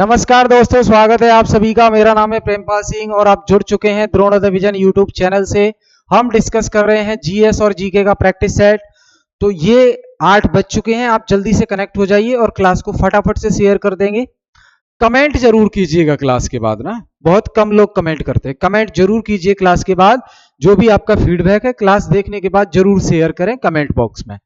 नमस्कार दोस्तों, स्वागत है आप सभी का। मेरा नाम है प्रेमपाल सिंह और आप जुड़ चुके हैं द्रोणादिविजन यूट्यूब चैनल से। हम डिस्कस कर रहे हैं जीएस और जीके का प्रैक्टिस सेट। तो ये 8 बज चुके हैं, आप जल्दी से कनेक्ट हो जाइए और क्लास को फटाफट से शेयर कर देंगे। कमेंट जरूर कीजिएगा क्लास के बाद ना, बहुत कम लोग कमेंट करते हैं। कमेंट जरूर कीजिए क्लास के बाद, जो भी आपका फीडबैक है क्लास देखने के बाद जरूर शेयर करें कमेंट बॉक्स में।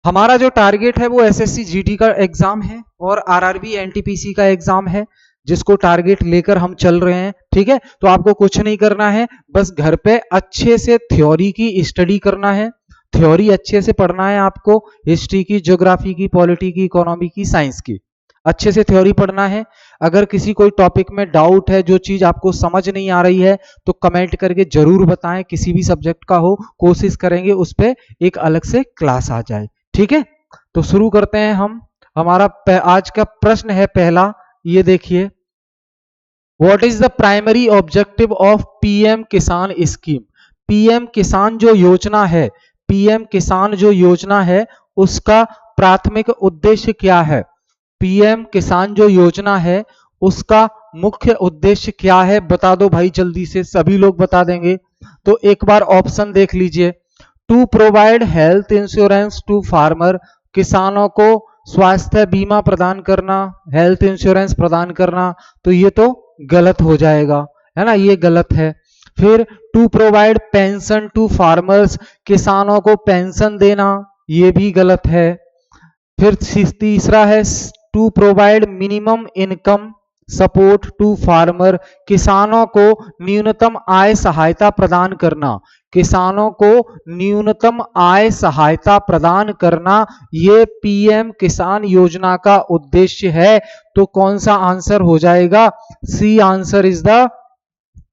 हमारा जो टारगेट है वो एसएससी जीडी का एग्जाम है और आरआरबी एनटीपीसी का एग्जाम है, जिसको टारगेट लेकर हम चल रहे हैं। ठीक है, तो आपको कुछ नहीं करना है, बस घर पे अच्छे से थ्योरी की स्टडी करना है। थ्योरी अच्छे से पढ़ना है आपको, हिस्ट्री की, ज्योग्राफी की, पॉलिटी की, इकोनॉमी की, साइंस की, अच्छे से थ्योरी पढ़ना है। अगर किसी कोई टॉपिक में डाउट है, जो चीज आपको समझ नहीं आ रही है, तो कमेंट करके जरूर बताएं। किसी भी सब्जेक्ट का हो, कोशिश करेंगे उस पर एक अलग से क्लास आ जाए। ठीक है, तो शुरू करते हैं हम। हमारा आज का प्रश्न है पहला, ये देखिए, what is the primary objective of PM किसान स्कीम। पीएम किसान जो योजना है, पीएम किसान जो योजना है उसका प्राथमिक उद्देश्य क्या है। पीएम किसान जो योजना है उसका मुख्य उद्देश्य क्या है, बता दो भाई जल्दी से, सभी लोग बता देंगे। तो एक बार ऑप्शन देख लीजिए। To provide health insurance to farmer, किसानों को स्वास्थ्य बीमा प्रदान करना, हेल्थ इंश्योरेंस प्रदान करना, तो ये तो गलत हो जाएगा, है ना, ये गलत है। फिर to provide pension to farmers, किसानों को पेंशन देना, ये भी गलत है। फिर तीसरा है to provide minimum income support to farmer, किसानों को न्यूनतम आय सहायता प्रदान करना, किसानों को न्यूनतम आय सहायता प्रदान करना, ये पीएम किसान योजना का उद्देश्य है। तो कौन सा आंसर हो जाएगा? C answer is the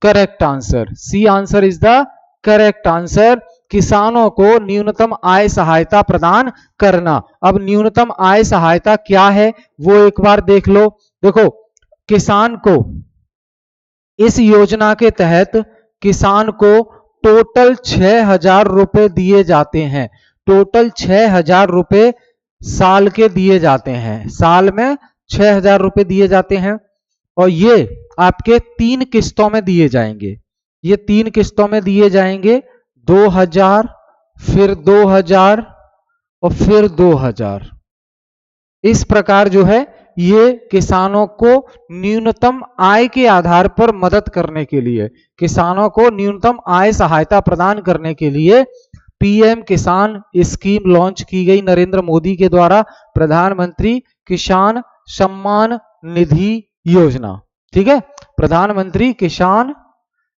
correct answer. C answer is the correct answer. किसानों को न्यूनतम आय सहायता प्रदान करना। अब न्यूनतम आय सहायता क्या है वो एक बार देख लो। देखो, किसान को इस योजना के तहत किसान को टोटल 6,000 रुपए दिए जाते हैं। टोटल 6,000 रुपए साल के दिए जाते हैं, साल में 6,000 रुपए दिए जाते हैं। और ये आपके 3 किस्तों में दिए जाएंगे। ये 3 किस्तों में दिए जाएंगे, 2,000, फिर 2,000 और फिर 2,000। इस प्रकार जो है ये किसानों को न्यूनतम आय के आधार पर मदद करने के लिए, किसानों को न्यूनतम आय सहायता प्रदान करने के लिए पीएम किसान स्कीम लॉन्च की गई नरेंद्र मोदी के द्वारा, प्रधानमंत्री किसान सम्मान निधि योजना। ठीक है, प्रधानमंत्री किसान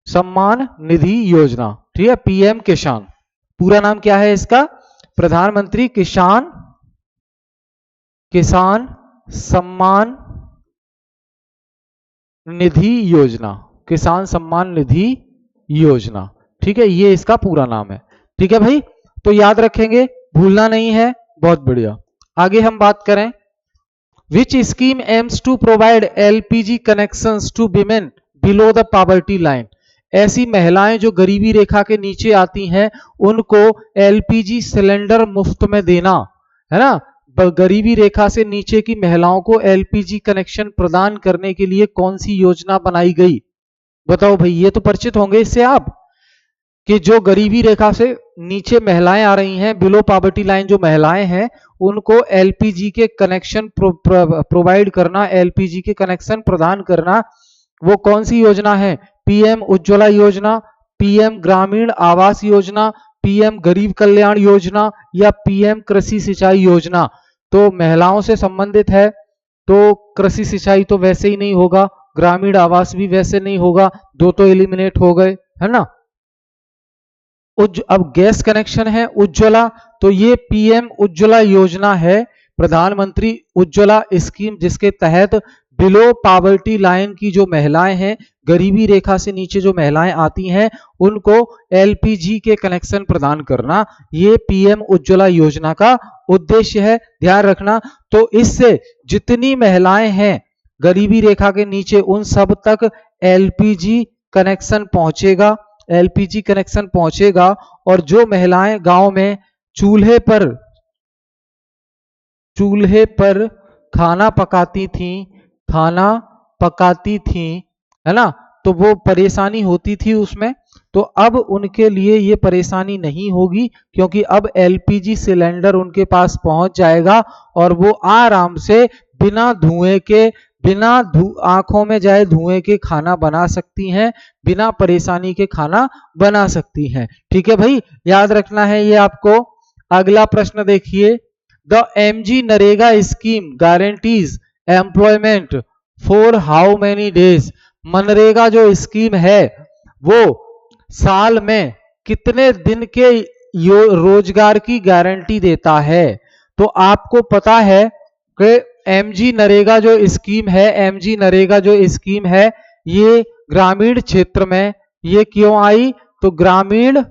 सम्मान निधि योजना। ठीक है, पीएम किसान, पूरा नाम क्या है इसका? प्रधानमंत्री किसान सम्मान निधि योजना, किसान सम्मान निधि योजना। ठीक है, ये इसका पूरा नाम है। ठीक है भाई, तो याद रखेंगे, भूलना नहीं है। बहुत बढ़िया। आगे हम बात करें, which scheme aims to provide LPG connections to women below the poverty line. ऐसी महिलाएं जो गरीबी रेखा के नीचे आती हैं उनको एलपीजी सिलेंडर मुफ्त में देना, है ना। गरीबी रेखा से नीचे की महिलाओं को एलपीजी कनेक्शन प्रदान करने के लिए कौन सी योजना बनाई गई? बताओ भाई, ये तो परिचित होंगे इससे आप, कि जो गरीबी रेखा से नीचे महिलाएं आ रही हैं, बिलो पॉवर्टी लाइन जो महिलाएं हैं, उनको एलपीजी के कनेक्शन प्रोवाइड करना, एलपीजी के कनेक्शन प्रदान करना, वो कौन सी योजना है? पीएम उज्ज्वला योजना, पीएम ग्रामीण आवास योजना, पीएम गरीब कल्याण योजना, या पीएम कृषि सिंचाई योजना। तो महिलाओं से संबंधित है तो कृषि सिंचाई तो वैसे ही नहीं होगा, ग्रामीण आवास भी वैसे नहीं होगा, दो तो एलिमिनेट हो गए, है ना। अब गैस कनेक्शन है उज्ज्वला, तो ये पीएम उज्ज्वला योजना है, प्रधानमंत्री उज्ज्वला स्कीम, जिसके तहत बिलो पॉवर्टी लाइन की जो महिलाएं हैं, गरीबी रेखा से नीचे जो महिलाएं आती हैं, उनको एलपीजी के कनेक्शन प्रदान करना, ये पीएम उज्ज्वला योजना का उद्देश्य है। ध्यान रखना। तो इससे जितनी महिलाएं हैं गरीबी रेखा के नीचे, उन सब तक एलपीजी कनेक्शन पहुंचेगा, एलपीजी कनेक्शन पहुंचेगा। और जो महिलाएं गांव में चूल्हे पर खाना पकाती थीं, खाना पकाती थी, है ना, तो वो परेशानी होती थी उसमें। तो अब उनके लिए ये परेशानी नहीं होगी, क्योंकि अब एलपीजी सिलेंडर उनके पास पहुंच जाएगा और वो आराम से बिना धुएं के, बिना आंखों में जाए धुएं के खाना बना सकती हैं, बिना परेशानी के खाना बना सकती हैं। ठीक है भाई, याद रखना है ये आपको। अगला प्रश्न देखिए, the MG NREGA scheme guarantees employment for how many days. MNREGA जो स्कीम है वो साल में कितने दिन के रोजगार की गारंटी देता है। तो आपको पता है कि एमजी नरेगा जो स्कीम है, एमजी नरेगा जो स्कीम है, ये ग्रामीण क्षेत्र में, ये क्यों आई, तो ग्रामीण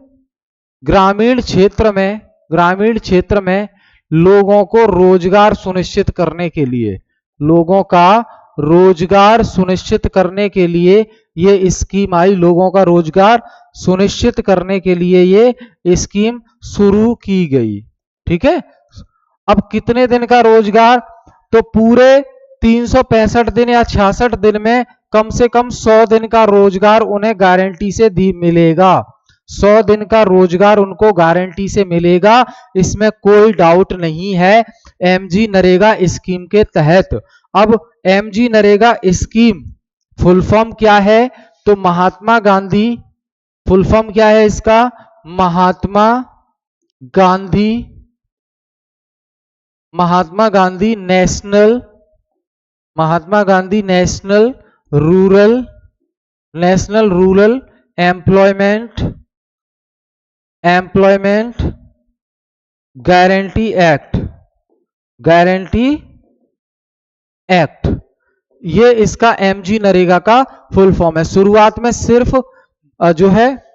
क्षेत्र में लोगों को रोजगार सुनिश्चित करने के लिए, लोगों का रोजगार सुनिश्चित करने के लिए ये स्कीम आई, लोगों का रोजगार सुनिश्चित करने के लिए ये स्कीम शुरू की गई। ठीक है, अब कितने दिन का रोजगार, तो पूरे 365 दिन या 66 दिन में कम से कम 100 दिन का रोजगार उन्हें गारंटी से मिलेगा। 100 दिन का रोजगार उनको गारंटी से मिलेगा, इसमें कोई डाउट नहीं है। एमजी नरेगा स्कीम के तहत, अब MG NREGA scheme full form क्या है, तो महात्मा गांधी, फुल फॉर्म क्या है इसका, Mahatma Gandhi national rural employment guarantee act, ये इसका एमजी नरेगा का फुल फॉर्म है। शुरुआत में सिर्फ जो है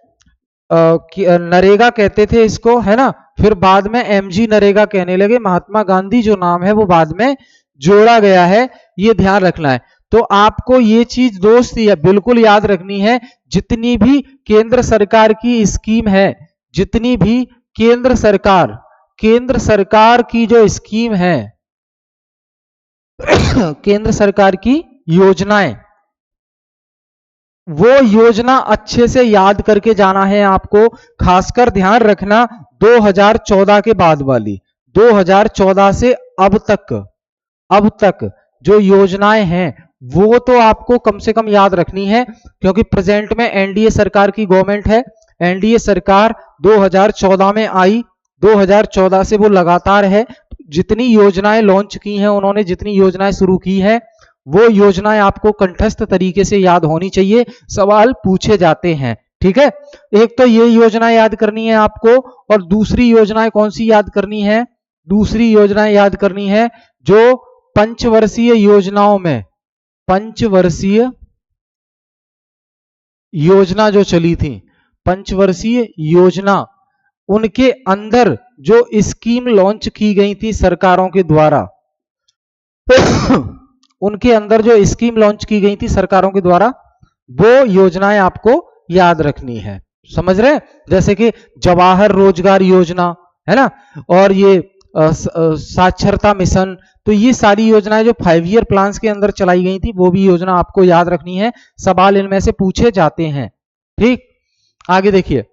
नरेगा कहते थे इसको, है ना, फिर बाद में एमजी नरेगा कहने लगे। महात्मा गांधी जो नाम है वो बाद में जोड़ा गया है, ये ध्यान रखना है। तो आपको ये चीज दोस्त बिल्कुल याद रखनी है, जितनी भी केंद्र सरकार की स्कीम है, जितनी भी केंद्र सरकार की जो स्कीम है केंद्र सरकार की योजनाएं, वो योजना अच्छे से याद करके जाना है आपको। खासकर ध्यान रखना 2014 के बाद वाली, 2014 से अब तक जो योजनाएं हैं वो तो आपको कम से कम याद रखनी है, क्योंकि प्रेजेंट में एनडीए सरकार की गवर्नमेंट है। एनडीए सरकार 2014 में आई, 2014 से वो लगातार है। जितनी योजनाएं लॉन्च की हैं उन्होंने, जितनी योजनाएं शुरू की हैं, वो योजनाएं आपको कंठस्थ तरीके से याद होनी चाहिए, सवाल पूछे जाते हैं। ठीक है, एक तो ये योजना याद करनी है आपको, और दूसरी योजनाएं कौन सी याद करनी है, दूसरी योजनाएं याद करनी है जो पंचवर्षीय योजनाओं में, पंचवर्षीय योजना जो चली थी, पंचवर्षीय योजना, उनके अंदर जो स्कीम लॉन्च की गई थी सरकारों के द्वारा उनके अंदर जो स्कीम लॉन्च की गई थी सरकारों के द्वारा, वो योजनाएं आपको याद रखनी है। समझ रहे, जैसे कि जवाहर रोजगार योजना, है ना, और ये साक्षरता मिशन, तो ये सारी योजनाएं जो 5 ईयर प्लान्स के अंदर चलाई गई थी, वो भी योजना आपको याद रखनी है, सवाल इनमें से पूछे जाते हैं। ठीक, आगे देखिए,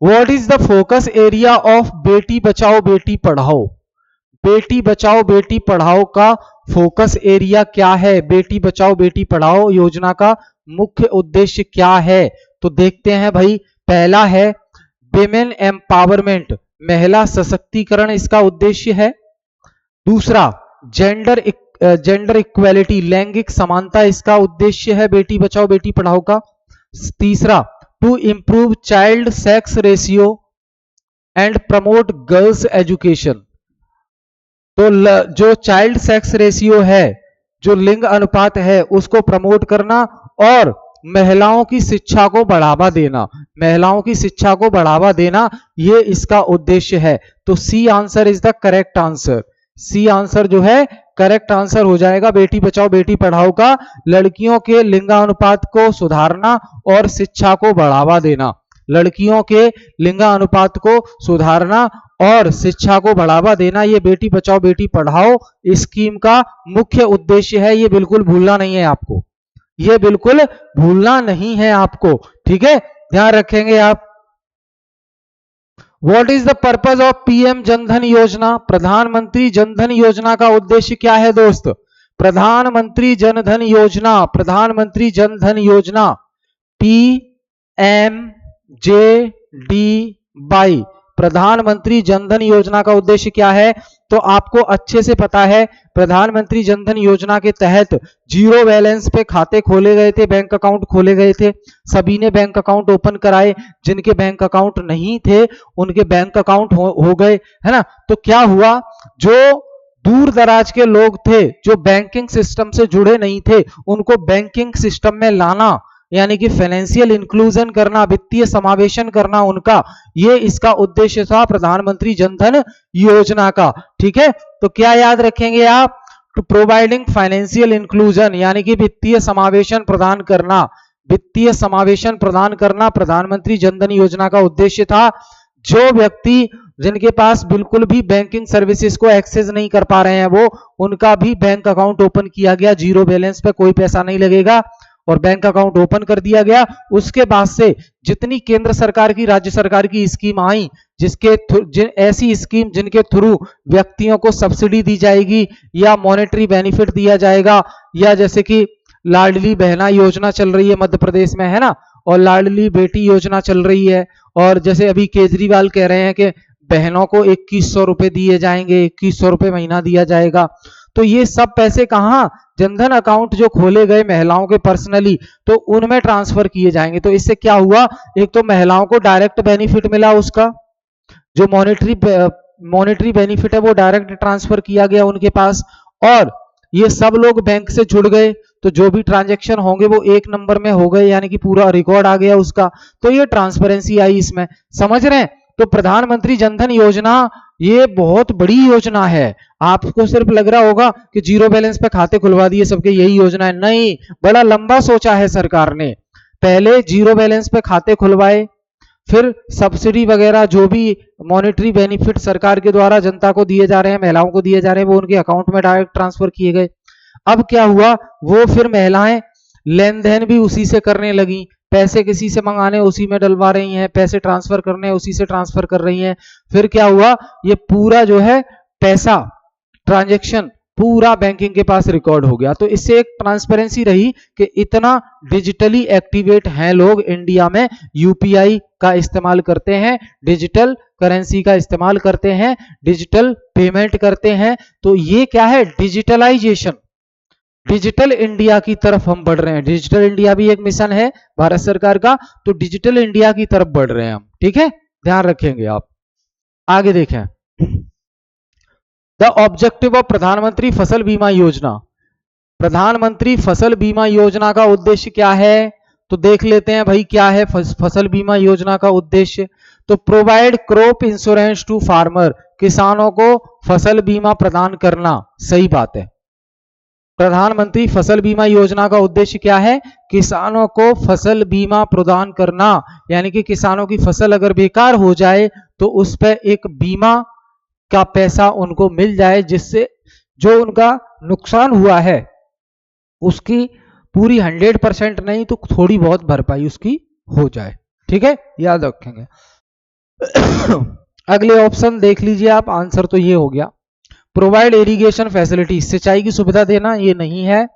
what is the focus area of Beti Bachao Beti Padhao. Beti Bachao Beti पढ़ाओ का फोकस एरिया क्या है, बेटी बचाओ बेटी पढ़ाओ योजना का मुख्य उद्देश्य क्या है, तो देखते हैं भाई। पहला है विमेन एम्पावरमेंट, महिला सशक्तिकरण इसका उद्देश्य है। दूसरा जेंडर इक्वेलिटी, लैंगिक समानता इसका उद्देश्य है बेटी बचाओ बेटी पढ़ाओ का। तीसरा to improve child sex ratio and promote girls education, तो जो चाइल्ड सेक्स रेशियो है, जो लिंग अनुपात है, उसको प्रमोट करना और महिलाओं की शिक्षा को बढ़ावा देना, महिलाओं की शिक्षा को बढ़ावा देना, ये इसका उद्देश्य है। तो C answer is the correct answer, C answer जो है करेक्ट आंसर हो जाएगा बेटी बचाओ बेटी पढ़ाओ का, लड़कियों के लिंगानुपात को सुधारना और शिक्षा को बढ़ावा देना, लड़कियों के लिंगानुपात को सुधारना और शिक्षा को बढ़ावा देना, ये बेटी बचाओ बेटी पढ़ाओ स्कीम का मुख्य उद्देश्य है। ये बिल्कुल भूलना नहीं है आपको, ये बिल्कुल भूलना नहीं है आपको, ठीक है, ध्यान रखेंगे आप। What is the purpose of PM Jan Dhan योजना? प्रधानमंत्री जनधन योजना का उद्देश्य क्या है दोस्त? प्रधानमंत्री जनधन योजना, प्रधानमंत्री जनधन योजना PMJDY, प्रधानमंत्री जनधन योजना का उद्देश्य क्या है? तो आपको अच्छे से पता है, प्रधानमंत्री जनधन योजना के तहत जीरो बैलेंस पे खाते खोले गए थे, बैंक अकाउंट खोले गए थे, सभी ने बैंक अकाउंट ओपन कराए, जिनके बैंक अकाउंट नहीं थे उनके बैंक अकाउंट हो गए, है ना। तो क्या हुआ, जो दूर दराज के लोग थे, जो बैंकिंग सिस्टम से जुड़े नहीं थे, उनको बैंकिंग सिस्टम में लाना, यानी कि फाइनेंशियल इंक्लूजन करना, वित्तीय समावेशन करना उनका, ये इसका उद्देश्य था प्रधानमंत्री जनधन योजना का, ठीक है। तो क्या याद रखेंगे आप? टू प्रोवाइडिंग फाइनेंशियल इंक्लूजन, यानी कि वित्तीय समावेशन प्रदान करना, वित्तीय समावेशन प्रदान करना प्रधानमंत्री जनधन योजना का उद्देश्य था। जो व्यक्ति जिनके पास बिल्कुल भी बैंकिंग सर्विसेज को एक्सेस नहीं कर पा रहे हैं, वो उनका भी बैंक अकाउंट ओपन किया गया, जीरो बैलेंस पे कोई पैसा नहीं लगेगा और बैंक अकाउंट ओपन कर दिया गया। उसके बाद से जितनी केंद्र सरकार की, राज्य सरकार की स्कीम आई, ऐसी स्कीम जिनके थ्रू व्यक्तियों को सब्सिडी दी जाएगी या मॉनेटरी बेनिफिट दिया जाएगा, या जैसे कि लाडली बहना योजना चल रही है मध्य प्रदेश में, है ना, और लाडली बेटी योजना चल रही है, और जैसे अभी केजरीवाल कह रहे हैं कि बहनों को 2100 रुपए दिए जाएंगे, 2100 रुपए महीना दिया जाएगा। तो ये सब पैसे कहां? जनधन अकाउंट जो खोले गए महिलाओं के पर्सनली, तो उनमें ट्रांसफर किए जाएंगे। तो इससे क्या हुआ, एक तो महिलाओं को डायरेक्ट बेनिफिट मिला, उसका जो मॉनेटरी बेनिफिट है वो डायरेक्ट ट्रांसफर किया गया उनके पास, और ये सब लोग बैंक से जुड़ गए, तो जो भी ट्रांजैक्शन होंगे वो एक नंबर में हो गए, यानी कि पूरा रिकॉर्ड आ गया उसका। तो ये ट्रांसपेरेंसी आई इसमें, समझ रहे हैं। तो प्रधानमंत्री जनधन योजना ये बहुत बड़ी योजना है। आपको सिर्फ लग रहा होगा कि जीरो बैलेंस पे खाते खुलवा दिए सबके, यही योजना है, नहीं, बड़ा लंबा सोचा है सरकार ने। पहले जीरो बैलेंस पे खाते खुलवाए, फिर सब्सिडी वगैरह जो भी मॉनेटरी बेनिफिट सरकार के द्वारा जनता को दिए जा रहे हैं, महिलाओं को दिए जा रहे हैं, वो उनके अकाउंट में डायरेक्ट ट्रांसफर किए गए। अब क्या हुआ, वो फिर महिलाएं लेन देन भी उसी से करने लगी, पैसे किसी से मंगाने उसी में डलवा रही हैं, पैसे ट्रांसफर करने उसी से ट्रांसफर कर रही हैं। फिर क्या हुआ, ये पूरा जो है पैसा ट्रांजैक्शन पूरा बैंकिंग के पास रिकॉर्ड हो गया। तो इससे एक ट्रांसपेरेंसी रही कि इतना डिजिटली एक्टिवेट हैं लोग इंडिया में, यूपीआई का इस्तेमाल करते हैं, डिजिटल करेंसी का इस्तेमाल करते हैं, डिजिटल पेमेंट करते हैं। तो ये क्या है, डिजिटलाइजेशन, डिजिटल इंडिया की तरफ हम बढ़ रहे हैं। डिजिटल इंडिया भी एक मिशन है भारत सरकार का, तो डिजिटल इंडिया की तरफ बढ़ रहे हैं हम, ठीक है, ध्यान रखेंगे आप। आगे देखें, द ऑब्जेक्टिव ऑफ प्रधानमंत्री फसल बीमा योजना। प्रधानमंत्री फसल बीमा योजना का उद्देश्य क्या है, तो देख लेते हैं भाई क्या है फसल बीमा योजना का उद्देश्य। तो provide crop insurance to farmer, किसानों को फसल बीमा प्रदान करना, सही बात है। प्रधानमंत्री फसल बीमा योजना का उद्देश्य क्या है, किसानों को फसल बीमा प्रदान करना, यानी कि किसानों की फसल अगर बेकार हो जाए तो उस पर एक बीमा का पैसा उनको मिल जाए, जिससे जो उनका नुकसान हुआ है उसकी पूरी 100% नहीं तो थोड़ी बहुत भरपाई उसकी हो जाए, ठीक है, याद रखेंगे। अगले ऑप्शन देख लीजिए आप, आंसर तो ये हो गया, प्रोवाइड इरिगेशन फैसिलिटी, सिंचाई की सुविधा देना, ये नहीं है,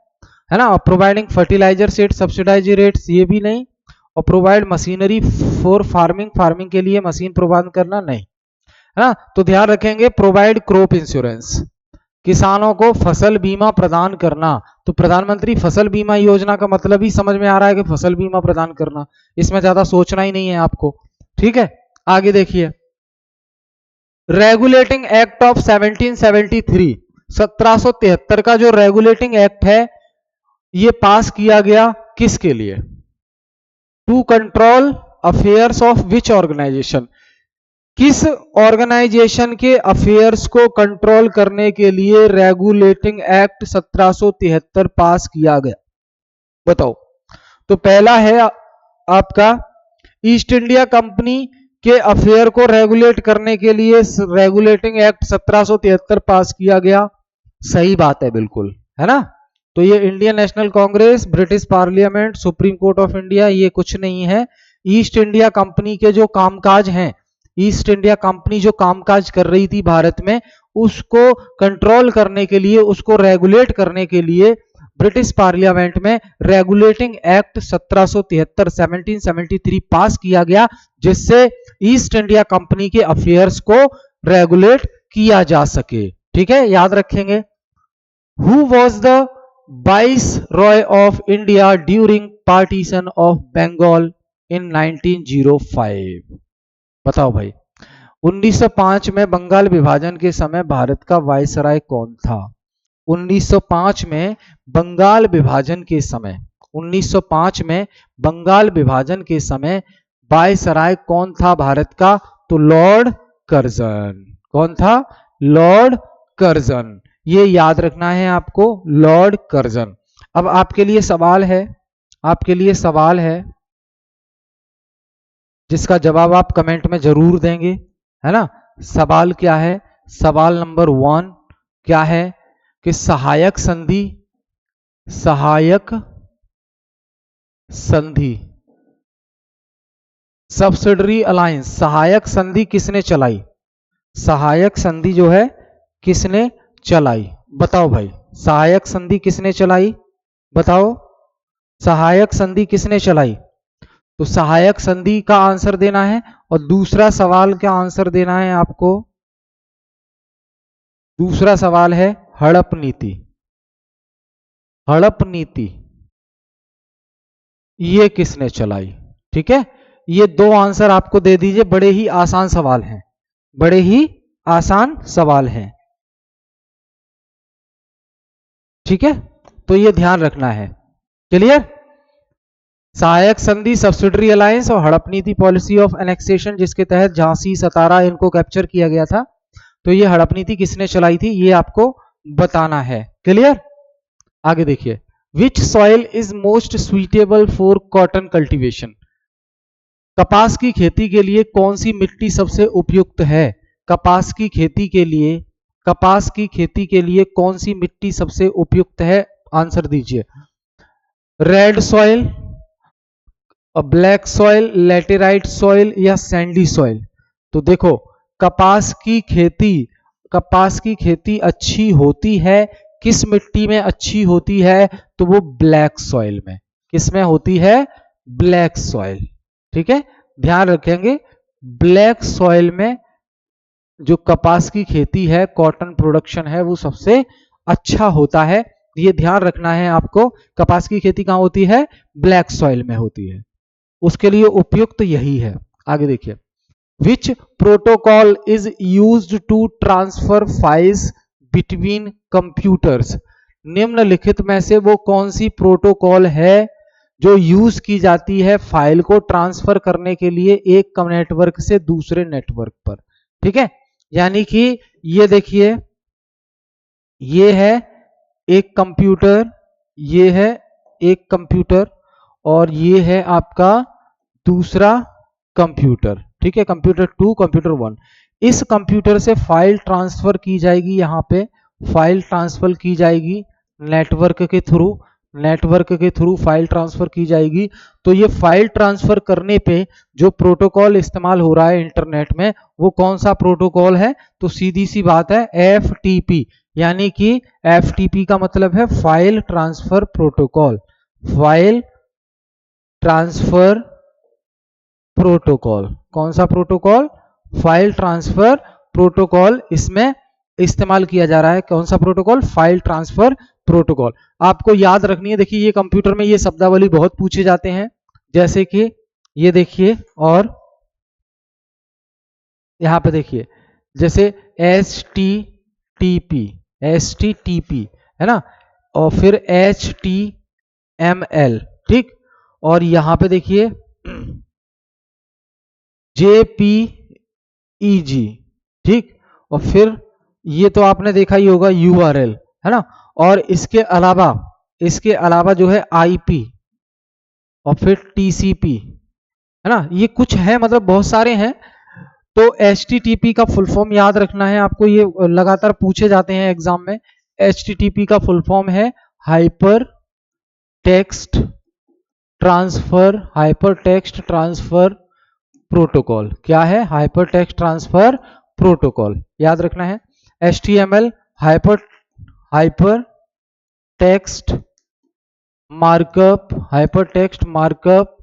है ना। Providing fertilizer seed subsidize rates, ये भी नहीं। और provide machinery for farming, farming के लिए मशीन प्रदान करना, नहीं, है ना। तो ध्यान रखेंगे, प्रोवाइड क्रॉप इंश्योरेंस, किसानों को फसल बीमा प्रदान करना। तो प्रधानमंत्री फसल बीमा योजना का मतलब ही समझ में आ रहा है कि फसल बीमा प्रदान करना, इसमें ज्यादा सोचना ही नहीं है आपको, ठीक है। आगे देखिए, रेगुलेटिंग एक्ट ऑफ 1773, 1773 का जो रेगुलेटिंग एक्ट है ये पास किया गया किसके लिए, to control affairs of which organization, किस ऑर्गेनाइजेशन के अफेयर्स को कंट्रोल करने के लिए रेगुलेटिंग एक्ट 1773 पास किया गया, बताओ। तो पहला है आपका ईस्ट इंडिया कंपनी के अफेयर को रेगुलेट करने के लिए रेगुलेटिंग एक्ट 1773 पास किया गया। सही बात है, बिल्कुल, है ना। तो ये Indian national Congress, British parliament, supreme court of India, ये कुछ नहीं है। ईस्ट इंडिया कंपनी के जो कामकाज हैं, ईस्ट इंडिया कंपनी जो कामकाज कर रही थी भारत में, उसको कंट्रोल करने के लिए, उसको रेगुलेट करने के लिए ब्रिटिश पार्लियामेंट में रेगुलेटिंग एक्ट 1773 पास किया गया, जिससे ईस्ट इंडिया कंपनी के अफेयर्स को रेगुलेट किया जा सके। ठीक है, याद रखेंगे। Who was the viceroy of India during partition of Bengal in 1905? बताओ भाई, 1905 में बंगाल विभाजन के समय भारत का वाइसराय कौन था? 1905 में बंगाल विभाजन के समय, 1905 में बंगाल विभाजन के समय वाइसराय कौन था भारत का? तो लॉर्ड कर्जन। कौन था? Lord Curzon. ये याद रखना है आपको, लॉर्ड कर्जन। अब आपके लिए सवाल है, आपके लिए सवाल है जिसका जवाब आप कमेंट में जरूर देंगे, है ना। सवाल क्या है? सवाल नंबर 1 क्या है कि सहायक संधि, सहायक संधि, सब्सिडरी अलायंस, सहायक संधि किसने चलाई? सहायक संधि जो है किसने चलाई? बताओ भाई, सहायक संधि किसने चलाई? बताओ, सहायक संधि किसने चलाई? तो सहायक संधि का आंसर देना है। और दूसरा सवाल क्या आंसर देना है आपको? दूसरा सवाल है हड़प नीति। हड़प नीति ये किसने चलाई? ठीक है, ये दो आंसर आपको दे दीजिए। बड़े ही आसान सवाल हैं, बड़े ही आसान सवाल हैं। ठीक है, तो ये ध्यान रखना है। क्लियर? सहायक संधि, सब्सिडरी अलायंस और हड़प नीति, पॉलिसी ऑफ एनेक्सेशन, जिसके तहत झांसी, सतारा इनको कैप्चर किया गया था। तो ये हड़प नीति किसने चलाई थी, ये आपको बताना है। क्लियर? आगे देखिए, विच soil is most suitable for cotton cultivation? कपास की खेती के लिए कौन सी मिट्टी सबसे उपयुक्त है? कपास की खेती के लिए, कपास की खेती के लिए कौन सी मिट्टी सबसे उपयुक्त है? आंसर दीजिए। Red soil, black soil, laterite soil या सैंडी सॉइल? तो देखो, कपास की खेती, कपास की खेती अच्छी होती है किस मिट्टी में अच्छी होती है? तो वो ब्लैक सॉइल में। किस में होती है? Black soil. ठीक है, ध्यान रखेंगे, ब्लैक सॉइल में जो कपास की खेती है, कॉटन प्रोडक्शन है, वो सबसे अच्छा होता है। ये ध्यान रखना है आपको, कपास की खेती कहां होती है? ब्लैक सॉइल में होती है, उसके लिए उपयुक्त यही है। आगे देखिए, which protocol is used to transfer files between computers? निम्नलिखित में से वो कौन सी प्रोटोकॉल है जो यूज की जाती है फाइल को ट्रांसफर करने के लिए एक नेटवर्क से दूसरे नेटवर्क पर? ठीक है, यानी कि ये देखिए, ये है एक कंप्यूटर, ये है एक कंप्यूटर और ये है आपका दूसरा कंप्यूटर। ठीक है, कंप्यूटर 2, कंप्यूटर 1। इस कंप्यूटर से फाइल ट्रांसफर की जाएगी, यहां पे फाइल ट्रांसफर की जाएगी नेटवर्क के थ्रू, नेटवर्क के थ्रू फाइल ट्रांसफर की जाएगी। तो ये फाइल ट्रांसफर करने पे जो प्रोटोकॉल इस्तेमाल हो रहा है इंटरनेट में, वो कौन सा प्रोटोकॉल है? तो सीधी सी बात है, FTP। यानी कि FTP का मतलब है file transfer protocol, file transfer protocol. कौन सा प्रोटोकॉल? फाइल ट्रांसफर प्रोटोकॉल इसमें इस्तेमाल किया जा रहा है। कौन सा प्रोटोकॉल? File transfer protocol. आपको याद रखनी है, देखिए ये कंप्यूटर में ये शब्दावली बहुत पूछे जाते हैं, जैसे कि ये देखिए, और यहां पे देखिए, जैसे HTTP, HTTP है ना, और फिर HTML, ठीक, और यहां पे देखिए JPEG, ठीक, और फिर ये तो आपने देखा ही होगा URL, है ना, और इसके अलावा जो है IP और फिर TCP, है ना। ये कुछ है, मतलब बहुत सारे हैं, तो HTTP का फुल फॉर्म याद रखना है आपको, ये लगातार पूछे जाते हैं एग्जाम में। HTTP का फुल फॉर्म है हाइपर टेक्स्ट ट्रांसफर प्रोटोकॉल। क्या है? हाइपर टेक्स्ट ट्रांसफर प्रोटोकॉल, याद रखना है। HTML hyper text markup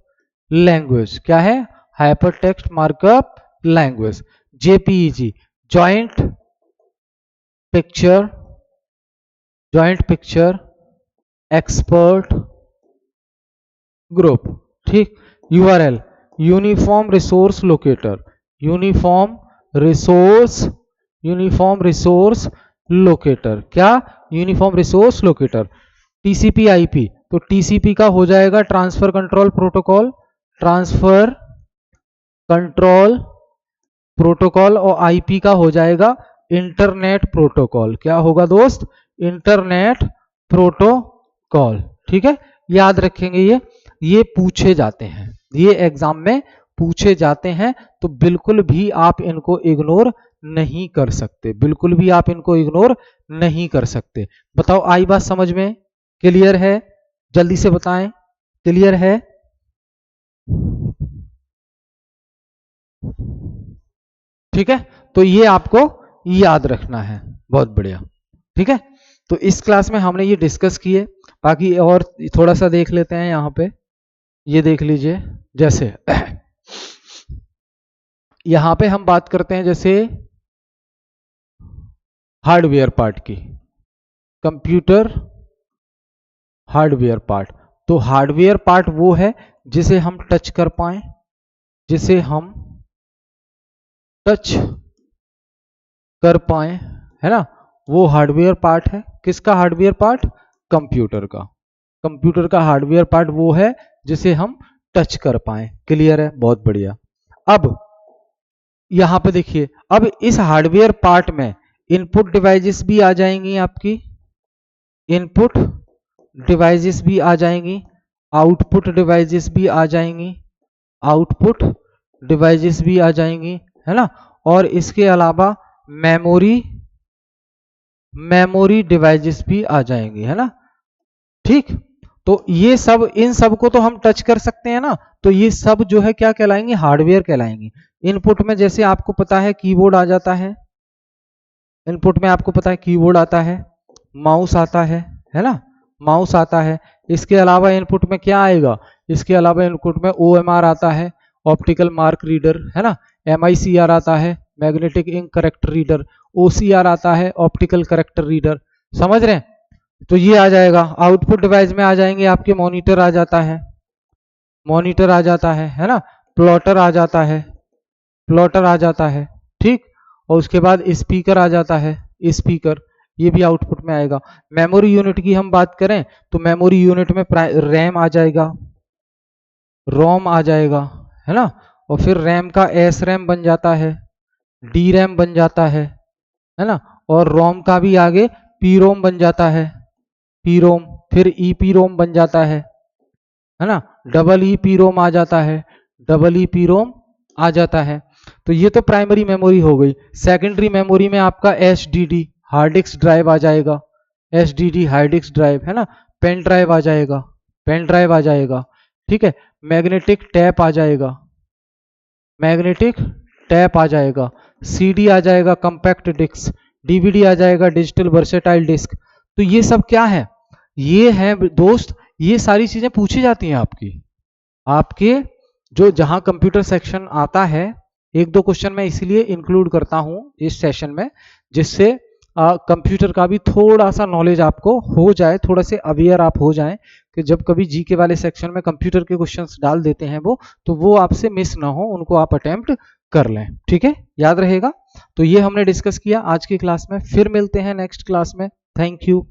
language. क्या है? Hyper text markup language. JPEG joint picture expert group. ठीक। URL uniform resource locator. क्या? Uniform resource locator. TCP IP, तो TCP का हो जाएगा ट्रांसफर कंट्रोल प्रोटोकॉल और IP का हो जाएगा इंटरनेट प्रोटोकॉल। क्या होगा दोस्त? Internet protocol. ठीक है, याद रखेंगे। ये पूछे जाते हैं, ये एग्जाम में पूछे जाते हैं, तो बिल्कुल भी आप इनको इग्नोर नहीं कर सकते, बिल्कुल भी आप इनको इग्नोर नहीं कर सकते। बताओ, आई बात समझ में? क्लियर है? जल्दी से बताएं, क्लियर है? ठीक है, तो ये आपको याद रखना है। बहुत बढ़िया। ठीक है, तो इस क्लास में हमने ये डिस्कस किए, बाकी और थोड़ा सा देख लेते हैं। यहाँ पे ये देख लीजिए, जैसे यहाँ पे हम बात करते हैं जैसे हार्डवेयर पार्ट की, कंप्यूटर हार्डवेयर पार्ट। तो हार्डवेयर पार्ट वो है जिसे हम टच कर पाए, है ना, वो हार्डवेयर पार्ट है। किसका हार्डवेयर पार्ट? कंप्यूटर का। कंप्यूटर का हार्डवेयर पार्ट वो है जिसे हम टच कर पाए। क्लियर है? बहुत बढ़िया। अब यहां पे देखिए, अब इस हार्डवेयर पार्ट में इनपुट डिवाइसेस भी आ जाएंगी आपकी, इनपुट डिवाइसेस भी आ जाएंगी, आउटपुट डिवाइसेस भी आ जाएंगी, है ना। और इसके अलावा मेमोरी डिवाइसेस भी आ जाएंगी, है ना। ठीक, तो ये सब, इन सब को तो हम टच कर सकते हैं ना, तो ये सब जो है क्या कहलाएंगे? हार्डवेयर कहलाएंगे। इनपुट में जैसे आपको पता है कीबोर्ड आ जाता है, इनपुट में आपको पता है कीबोर्ड आता है, माउस आता है ना, माउस आता है। इसके अलावा इनपुट में क्या आएगा? इसके अलावा इनपुट में OMR आता है, ऑप्टिकल मार्क रीडर, है ना। MICR आता है, magnetic ink character reader. OCR आता है, ऑप्टिकल करेक्टर रीडर। समझ रहे हैं? तो ये आ जाएगा। आउटपुट डिवाइस में आ जाएंगे आपके मॉनिटर आ जाता है ना, प्लॉटर आ जाता है, ठीक। और उसके बाद स्पीकर आ जाता है, स्पीकर, ये भी आउटपुट में आएगा। मेमोरी यूनिट की हम बात करें तो मेमोरी यूनिट में रैम आ जाएगा, रोम आ जाएगा, है ना। और फिर रैम का SRAM बन जाता है, DRAM बन जाता है ना। और रोम का भी आगे PROM बन जाता है, PROM, फिर EPROM बन जाता है ना। EEPROM आ जाता है, तो ये तो प्राइमरी मेमोरी हो गई। सेकेंडरी मेमोरी में आपका HDD हार्ड डिस्क ड्राइव आ जाएगा, HDD हार्ड डिस्क ड्राइव, है ना। पेन ड्राइव आ जाएगा, ठीक है। मैग्नेटिक टैप आ जाएगा, CD आ जाएगा, कंपैक्ट डिस्क, DVD आ जाएगा, डिजिटल वर्सेटाइल डिस्क। तो ये सब क्या है? ये है दोस्त, ये सारी चीजें पूछी जाती हैं आपके जो जहां कंप्यूटर सेक्शन आता है। एक दो क्वेश्चन मैं इसलिए इंक्लूड करता हूं इस सेशन में, जिससे कंप्यूटर का भी थोड़ा सा नॉलेज आपको हो जाए, थोड़ा से अवेयर आप हो जाएं कि जब कभी जीके वाले सेक्शन में कंप्यूटर के क्वेश्चंस डाल देते हैं वो, तो वो आपसे मिस ना हो, उनको आप अटेम्प्ट कर लें। ठीक है, याद रहेगा। तो ये हमने डिस्कस किया आज की क्लास में, फिर मिलते हैं नेक्स्ट क्लास में। Thank you.